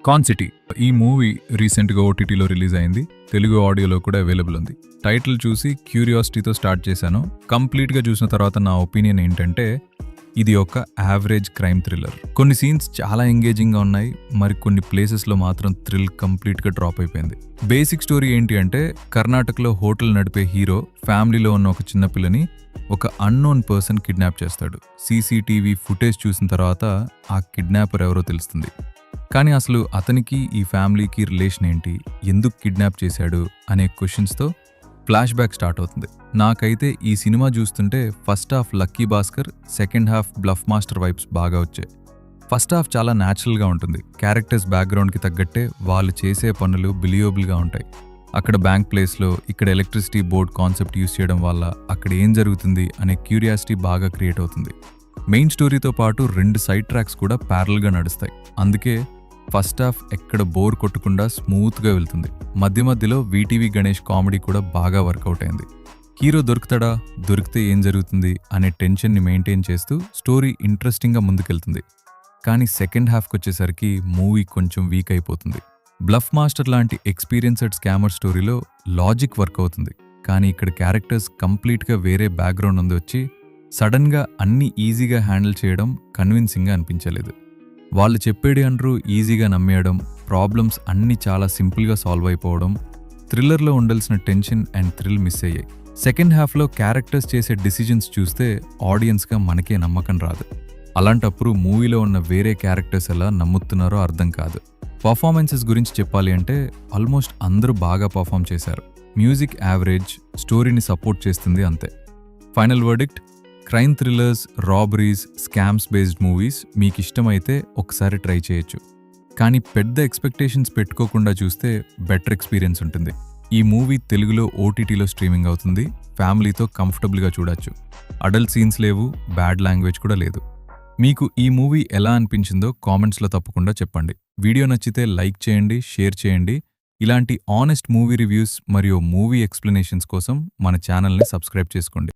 కాన్ city ఈ movie రీసెంట్గా ఓటీటీలో రిలీజ్ అయింది. తెలుగు ఆడియోలో కూడా అవైలబుల్ ఉంది. టైటిల్ చూసి క్యూరియాసిటీతో స్టార్ట్ చేశాను. కంప్లీట్గా చూసిన తర్వాత నా ఒపీనియన్ ఏంటంటే ఇది ఒక యావరేజ్ క్రైమ్ థ్రిల్లర్. కొన్ని సీన్స్ చాలా ఎంగేజింగ్గా ఉన్నాయి, మరి కొన్ని ప్లేసెస్లో మాత్రం థ్రిల్ కంప్లీట్గా డ్రాప్ అయిపోయింది. బేసిక్ స్టోరీ ఏంటి అంటే, కర్ణాటకలో హోటల్ నడిపే హీరో ఫ్యామిలీలో ఉన్న ఒక చిన్న పిల్లని ఒక అన్నోన్ పర్సన్ కిడ్నాప్ చేస్తాడు. సీసీటీవీ ఫుటేజ్ చూసిన తర్వాత ఆ కిడ్నాపర్ ఎవరో తెలుస్తుంది. కానీ అసలు అతనికి ఈ ఫ్యామిలీకి రిలేషన్ ఏంటి, ఎందుకు కిడ్నాప్ చేశాడు అనే క్వశ్చన్స్తో ఫ్లాష్ బ్యాక్ స్టార్ట్ అవుతుంది. నాకైతే ఈ సినిమా చూస్తుంటే first half lucky Bhaskar, second half bluff master vibes బాగా వచ్చాయి. ఫస్ట్ హాఫ్ చాలా న్యాచురల్గా ఉంటుంది. క్యారెక్టర్స్ బ్యాక్గ్రౌండ్కి తగ్గట్టే వాళ్ళు చేసే పనులు బిలియబుల్గా ఉంటాయి. అక్కడ బ్యాంక్ ప్లేస్లో ఇక్కడ ఎలక్ట్రిసిటీ బోర్డ్ కాన్సెప్ట్ యూస్ చేయడం వల్ల అక్కడ ఏం జరుగుతుంది అనే క్యూరియాసిటీ బాగా క్రియేట్ అవుతుంది. మెయిన్ స్టోరీతో పాటు 2 సైడ్ ట్రాక్స్ కూడా ప్యారల్గా నడుస్తాయి. అందుకే ఫస్ట్ హాఫ్ ఎక్కడ బోర్ కొట్టకుండా స్మూత్గా వెళ్తుంది. మధ్య మధ్యలో వీటీవీ గణేష్ కామెడీ కూడా బాగా వర్కౌట్ అయింది. హీరో దొరుకుతాడా, దొరికితే ఏం జరుగుతుంది అనే టెన్షన్ని మెయింటైన్ చేస్తూ స్టోరీ ఇంట్రెస్టింగ్గా ముందుకెళ్తుంది. కానీ సెకండ్ హాఫ్కి వచ్చేసరికి మూవీ కొంచెం వీక్ అయిపోతుంది. బ్లఫ్ మాస్టర్ లాంటి ఎక్స్పీరియన్స్డ్ స్కామర్ స్టోరీలో లాజిక్ వర్క్ అవుతుంది, కానీ ఇక్కడ క్యారెక్టర్స్ కంప్లీట్గా వేరే బ్యాక్గ్రౌండ్ ఉంది వచ్చి సడన్గా అన్నీ ఈజీగా హ్యాండిల్ చేయడం కన్విన్సింగ్గా అనిపించలేదు. వాళ్ళు చెప్పేది అంటూ ఈజీగా నమ్మేయడం, ప్రాబ్లమ్స్ అన్నీ చాలా సింపుల్గా సాల్వ్ అయిపోవడం, థ్రిల్లర్లో ఉండాల్సిన టెన్షన్ అండ్ థ్రిల్ మిస్ అయ్యాయి. సెకండ్ హాఫ్లో క్యారెక్టర్స్ చేసే డిసిజన్స్ చూస్తే ఆడియన్స్గా మనకే నమ్మకం రాదు. అలాంటప్పుడు మూవీలో ఉన్న వేరే క్యారెక్టర్స్ ఎలా నమ్ముతున్నారో అర్థం కాదు. పర్ఫార్మెన్సెస్ గురించి చెప్పాలి అంటే ఆల్మోస్ట్ అందరూ బాగా పర్ఫామ్ చేశారు. మ్యూజిక్ యావరేజ్, స్టోరీని సపోర్ట్ చేస్తుంది అంతే. Final verdict: crime thrillers, robberies, scams based movies మీకు ఇష్టమైతే ఒకసారి ట్రై చేయొచ్చు. కానీ పెద్ద ఎక్స్పెక్టేషన్స్ పెట్టుకోకుండా చూస్తే బెటర్ ఎక్స్పీరియన్స్ ఉంటుంది. ఈ మూవీ తెలుగులో ఓటీటీలో స్ట్రీమింగ్ అవుతుంది. ఫ్యామిలీతో కంఫర్టబుల్గా చూడొచ్చు. అడల్ట్ సీన్స్ లేవు, బ్యాడ్ లాంగ్వేజ్ కూడా లేదు. మీకు ఈ మూవీ ఎలా అనిపించిందో కామెంట్స్లో తప్పకుండా చెప్పండి. వీడియో నచ్చితే లైక్ చేయండి, షేర్ చేయండి. ఇలాంటి ఆనెస్ట్ మూవీ రివ్యూస్ మరియు మూవీ ఎక్స్ప్లెనేషన్స్ కోసం మన ఛానల్ని సబ్స్క్రైబ్ చేసుకోండి.